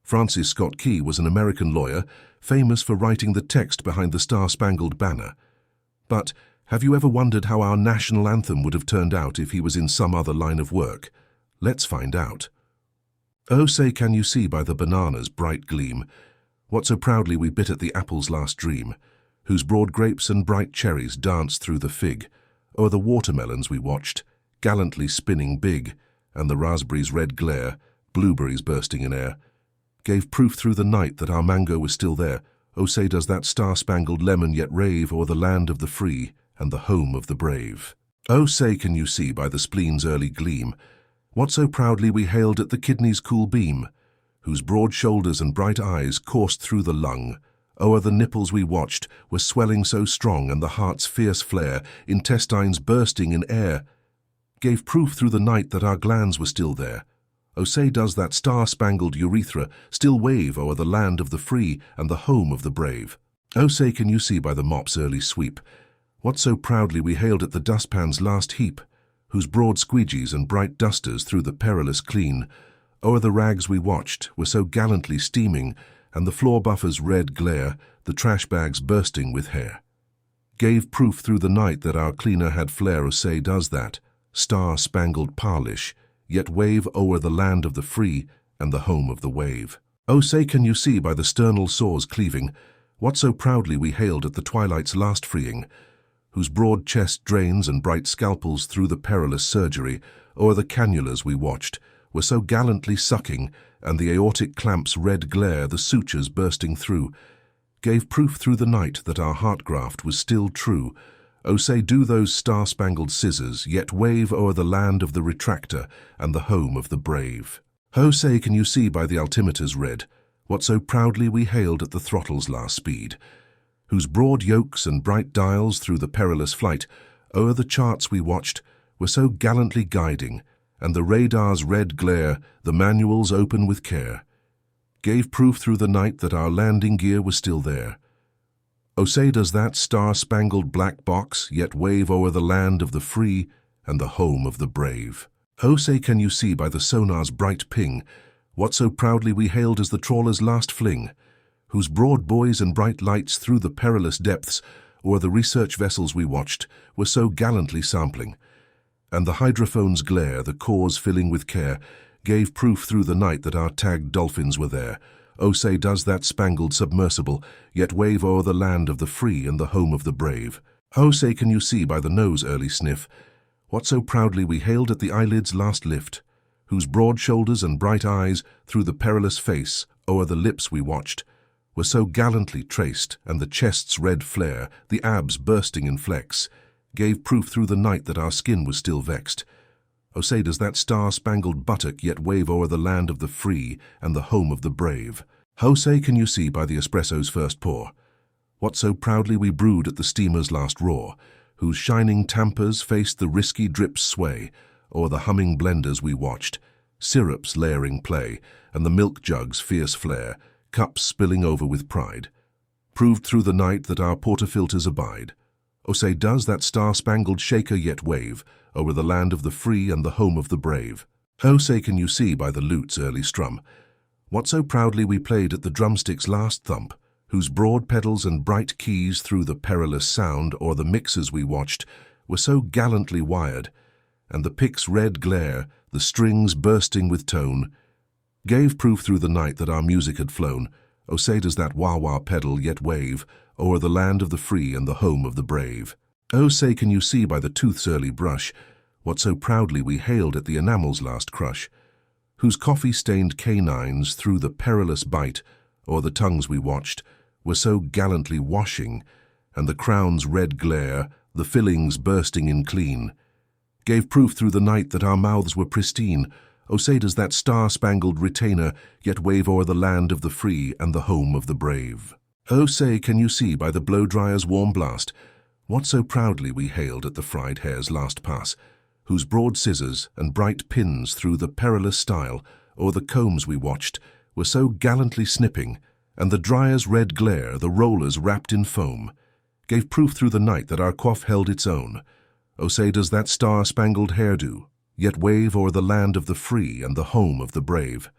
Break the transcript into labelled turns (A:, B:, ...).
A: Francis Scott Key was an American lawyer, famous for writing the text behind the Star-Spangled Banner. But have you ever wondered how our national anthem would have turned out if he was in some other line of work? Let's find out. Oh, say can you see by the banana's bright gleam, what so proudly we bit at the apple's last dream, whose broad grapes and bright cherries danced through the fig, o'er the watermelons we watched, gallantly spinning big, and the raspberries' red glare, blueberries bursting in air, gave proof through the night that our mango was still there. Oh, say does that star-spangled lemon yet rave o'er the land of the free and the home of the brave. Oh, say can you see by the spleen's early gleam, what so proudly we hailed at the kidney's cool beam, whose broad shoulders and bright eyes coursed through the lung, o'er the nipples we watched were swelling so strong, and the heart's fierce flare, intestines bursting in air, gave proof through the night that our glands were still there. Oh, say does that star-spangled urethra still wave o'er the land of the free and the home of the brave. Oh, say can you see by the mop's early sweep, what so proudly we hailed at the dustpan's last heap, whose broad squeegees and bright dusters through the perilous clean, o'er the rags we watched were so gallantly steaming, and the floor buffer's red glare, the trash bags bursting with hair, gave proof through the night that our cleaner had flair. Oh, say does that star-spangled parlish yet wave o'er the land of the free and the home of the wave. Oh, say can you see by the sternal saws cleaving, what so proudly we hailed at the twilight's last freeing, whose broad chest drains and bright scalpels through the perilous surgery, o'er the cannulas we watched, were so gallantly sucking, and the aortic clamp's red glare, the sutures bursting through, gave proof through the night that our heart graft was still true. Oh, say do those star-spangled scissors yet wave o'er the land of the retractor and the home of the brave. Oh, say can you see by the altimeter's red, what so proudly we hailed at the throttle's last speed, whose broad yokes and bright dials through the perilous flight, o'er the charts we watched, were so gallantly guiding, and the radar's red glare, the manuals open with care, gave proof through the night that our landing gear was still there. Oh, say does that star-spangled black box yet wave o'er the land of the free and the home of the brave. Oh, say can you see by the sonar's bright ping, what so proudly we hailed as the trawler's last fling, whose broad buoys and bright lights through the perilous depths, o'er the research vessels we watched, were so gallantly sampling, and the hydrophone's glare, the cores filling with care, gave proof through the night that our tagged dolphins were there. Oh, say does that spangled submersible yet wave o'er the land of the free and the home of the brave. Oh, say can you see by the nose early sniff, what so proudly we hailed at the eyelid's last lift, whose broad shoulders and bright eyes through the perilous face, o'er the lips we watched, were so gallantly traced, and the chest's red flare, the abs bursting in flex, gave proof through the night that our skin was still vexed. Oh, say does that star-spangled buttock yet wave o'er the land of the free and the home of the brave. Oh, say can you see by the espresso's first pour, what so proudly we brewed at the steamer's last roar, whose shining tampers faced the risky drip's sway, o'er the humming blenders we watched, syrups layering play, and the milk jug's fierce flare, cups spilling over with pride, proved through the night that our portafilters abide. Oh, say does that star-spangled shaker yet wave o'er the land of the free and the home of the brave. Oh, say can you see by the lute's early strum, what so proudly we played at the drumstick's last thump, whose broad pedals and bright keys through the perilous sound, or the mixers we watched, were so gallantly wired, and the pick's red glare, the strings bursting with tone, gave proof through the night that our music had flown. Oh, say does that wah-wah pedal yet wave o'er the land of the free and the home of the brave. Oh, say can you see by the tooth's early brush, what so proudly we hailed at the enamel's last crush, whose coffee-stained canines through the perilous bite, o'er the tongues we watched, were so gallantly washing, and the crown's red glare, the fillings bursting in clean, gave proof through the night that our mouths were pristine. Oh, say does that star-spangled retainer yet wave o'er the land of the free and the home of the brave. Oh, say can you see by the blow-dryer's warm blast, what so proudly we hailed at the fried hare's last pass, whose broad scissors and bright pins through the perilous style, o'er the combs we watched, were so gallantly snipping, and the dryer's red glare, the rollers wrapped in foam, gave proof through the night that our coif held its own. Oh, say does that star-spangled hairdo yet wave o'er the land of the free and the home of the brave.